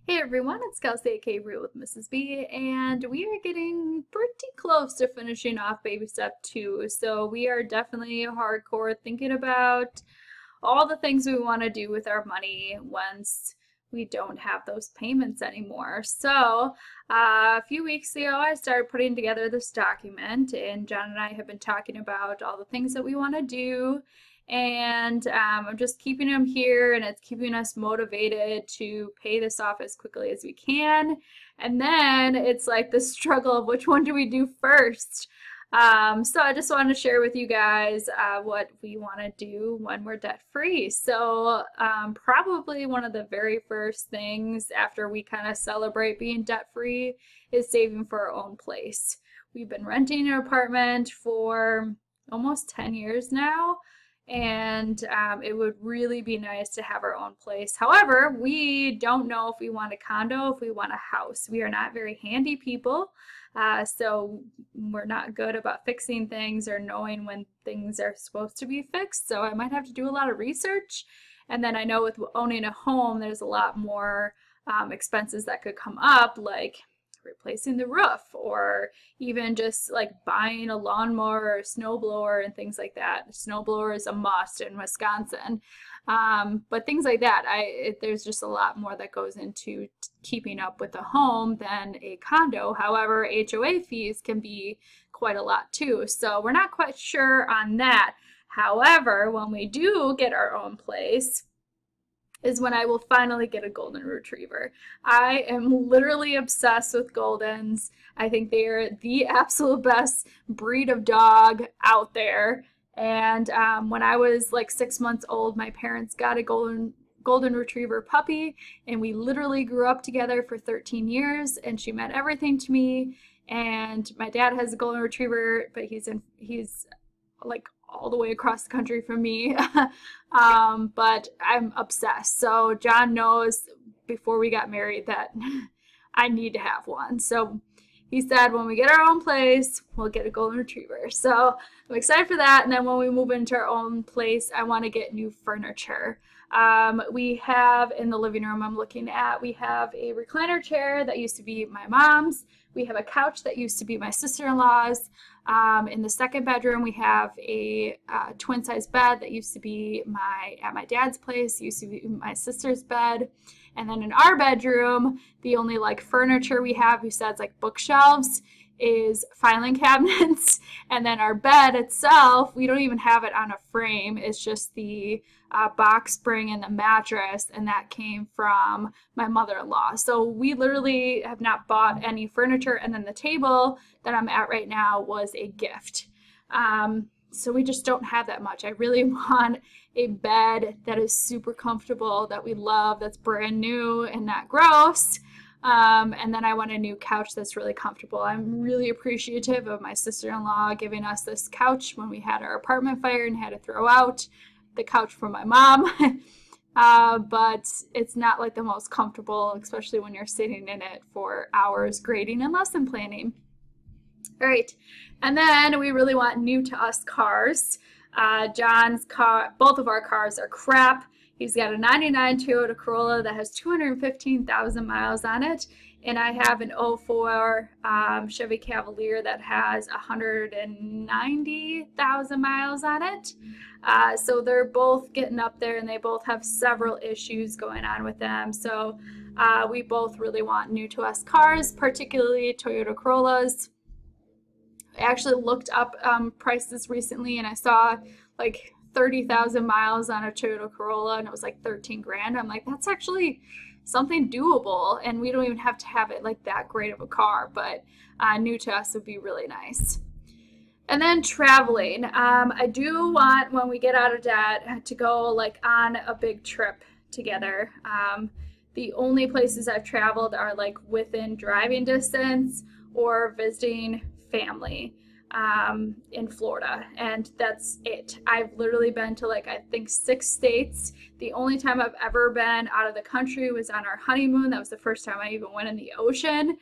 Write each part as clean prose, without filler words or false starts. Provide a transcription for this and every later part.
Hey everyone, it's Kelsey aka Real with Mrs. B, and we are getting pretty close to finishing off baby step 2. So we are definitely hardcore thinking about all the things we want to do with our money once we don't have those payments anymore. So a few weeks ago, I started putting together this document, and John and I have been talking about all the things that we want to do. And I'm just keeping them here, and it's keeping us motivated to pay this off as quickly as we can. And then it's like the struggle of which one do we do first. So I just wanted to share with you guys what we want to do when we're debt free. So probably one of the very first things after we kind of celebrate being debt free is saving for our own place. We've been renting an apartment for almost 10 years now, and it would really be nice to have our own place. However, we don't know if we want a condo, if we want a house. We are not very handy people, so we're not good about fixing things or knowing when things are supposed to be fixed. So I might have to do a lot of research. And then I know with owning a home, there's a lot more expenses that could come up, like replacing the roof, or even just like buying a lawnmower or a snowblower and things like that. A snowblower is a must in Wisconsin. But things like that, there's just a lot more that goes into keeping up with a home than a condo. However, HOA fees can be quite a lot too. So we're not quite sure on that. However, when we do get our own place, is when I will finally get a golden retriever. I am literally obsessed with goldens. I think they are the absolute best breed of dog out there. And when I was like 6 months old, my parents got a golden retriever puppy, and we literally grew up together for 13 years, and she meant everything to me. And my dad has a golden retriever, but he's like all the way across the country from me. But I'm obsessed. So John knows before we got married that I need to have one. So he said when we get our own place, we'll get a golden retriever. So I'm excited for that. And then when we move into our own place, I want to get new furniture. We have in the living room I'm looking at, we have a recliner chair that used to be my mom's. We have a couch that used to be my sister-in-law's. In the second bedroom, we have a twin-size bed that used to be at my dad's place, used to be my sister's bed. And then in our bedroom, the only like furniture we have besides like bookshelves is filing cabinets. And then our bed itself, we don't even have it on a frame. It's just the box spring and the mattress, and that came from my mother-in-law. So we literally have not bought any furniture, and then the table that I'm at right now was a gift. So we just don't have that much. I really want a bed that is super comfortable, that we love, that's brand new and not gross. And then I want a new couch that's really comfortable. I'm really appreciative of my sister-in-law giving us this couch when we had our apartment fire and had to throw out the couch for my mom. But it's not like the most comfortable, especially when you're sitting in it for hours grading and lesson planning. All right, and then we really want new to us cars. John's car, both of our cars are crap. He's got a 99 Toyota Corolla that has 215,000 miles on it, and I have an '04 Chevy Cavalier that has 190,000 miles on it. So they're both getting up there, and they both have several issues going on with them. So we both really want new to us cars, particularly Toyota Corollas. I actually looked up prices recently, and I saw like 30,000 miles on a Toyota Corolla, and it was like 13 grand. I'm like, that's actually something doable, and we don't even have to have it like that great of a car, but new to us would be really nice. And then traveling. I do want, when we get out of debt, to go like on a big trip together. The only places I've traveled are like within driving distance or visiting family in Florida, and that's it. I've literally been to like I think 6 states. The only time I've ever been out of the country was on our honeymoon. That was the first time I even went in the ocean.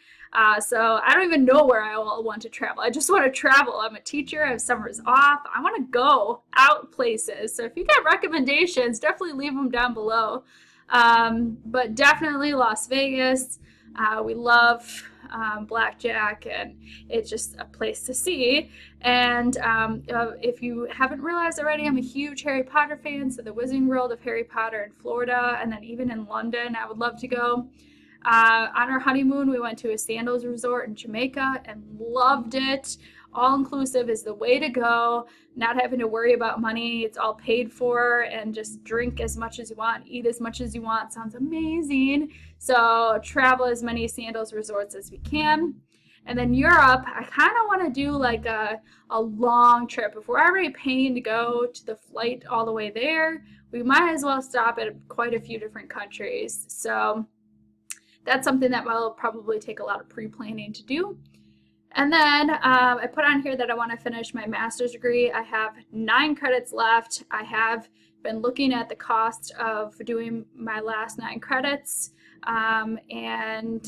So I don't even know where I will want to travel. I just want to travel. I'm a teacher. I have summers off. I want to go out places. So if you got recommendations, definitely leave them down below. But definitely Las Vegas. We love blackjack, and it's just a place to see. And if you haven't realized already, I'm a huge Harry Potter fan, so the Wizarding World of Harry Potter in Florida, and then even in London, I would love to go. On our honeymoon, we went to a sandals resort in Jamaica and loved it. All inclusive is the way to go. Not having to worry about money. It's all paid for, and just drink as much as you want, eat as much as you want. Sounds amazing. So travel as many sandals resorts as we can. And then Europe, I kind of want to do like a long trip. If we're already paying to go to the flight all the way there, we might as well stop at quite a few different countries. So that's something that will probably take a lot of pre-planning to do. And then I put on here that I want to finish my master's degree. I have 9 credits left. I have been looking at the cost of doing my last 9 credits, and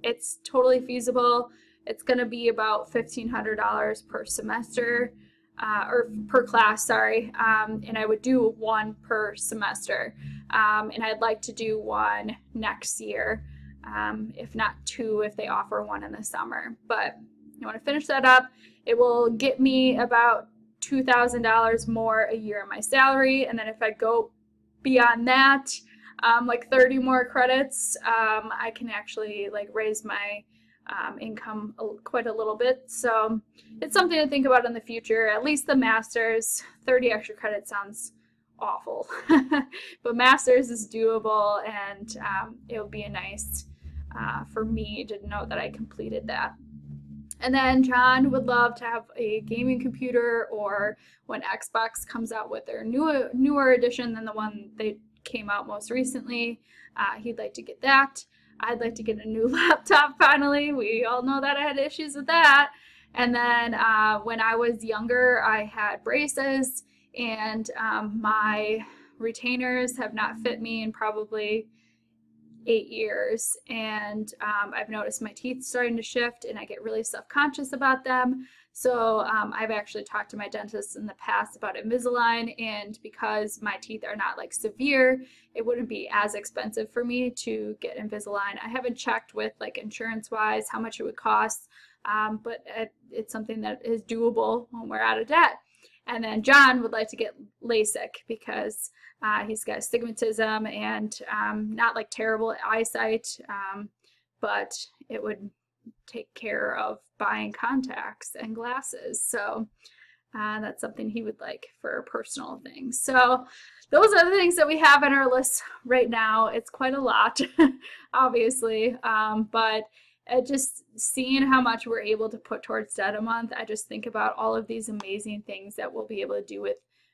it's totally feasible. It's going to be about $1,500 per semester, or per class, sorry, and I would do 1 per semester, and I'd like to do 1 next year, if not 2 if they offer 1 in the summer. But I want to finish that up. It will get me about $2,000 more a year in my salary, and then if I go beyond that, like 30 more credits, I can actually like raise my income quite a little bit. So it's something to think about in the future. At least the master's, 30 extra credits sounds awful, but master's is doable, and it would be a nice for me to know that I completed that. And then John would love to have a gaming computer, or when Xbox comes out with their newer edition than the one they came out most recently, he'd like to get that. I'd like to get a new laptop finally. We all know that I had issues with that. And then when I was younger, I had braces, and my retainers have not fit me in probably 8 years, and I've noticed my teeth starting to shift, and I get really self-conscious about them. So I've actually talked to my dentist in the past about Invisalign, and because my teeth are not like severe, it wouldn't be as expensive for me to get Invisalign. I haven't checked with like insurance-wise how much it would cost, but it's something that is doable when we're out of debt. And then John would like to get LASIK because he's got astigmatism and not like terrible eyesight, but it would take care of buying contacts and glasses. So that's something he would like for personal things. So those are the things that we have on our list right now. It's quite a lot, obviously, but just seeing how much we're able to put towards debt a month, I just think about all of these amazing things that we'll be able to do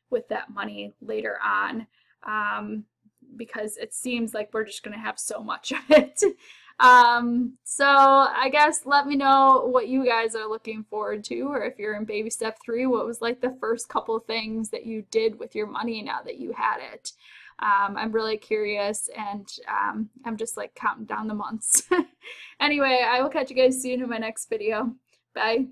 with that money later on, because it seems like we're just going to have so much of it. So I guess let me know what you guys are looking forward to, or if you're in baby step 3, what was like the first couple of things that you did with your money now that you had it. I'm really curious, and I'm just like counting down the months. Anyway, I will catch you guys soon in my next video. Bye.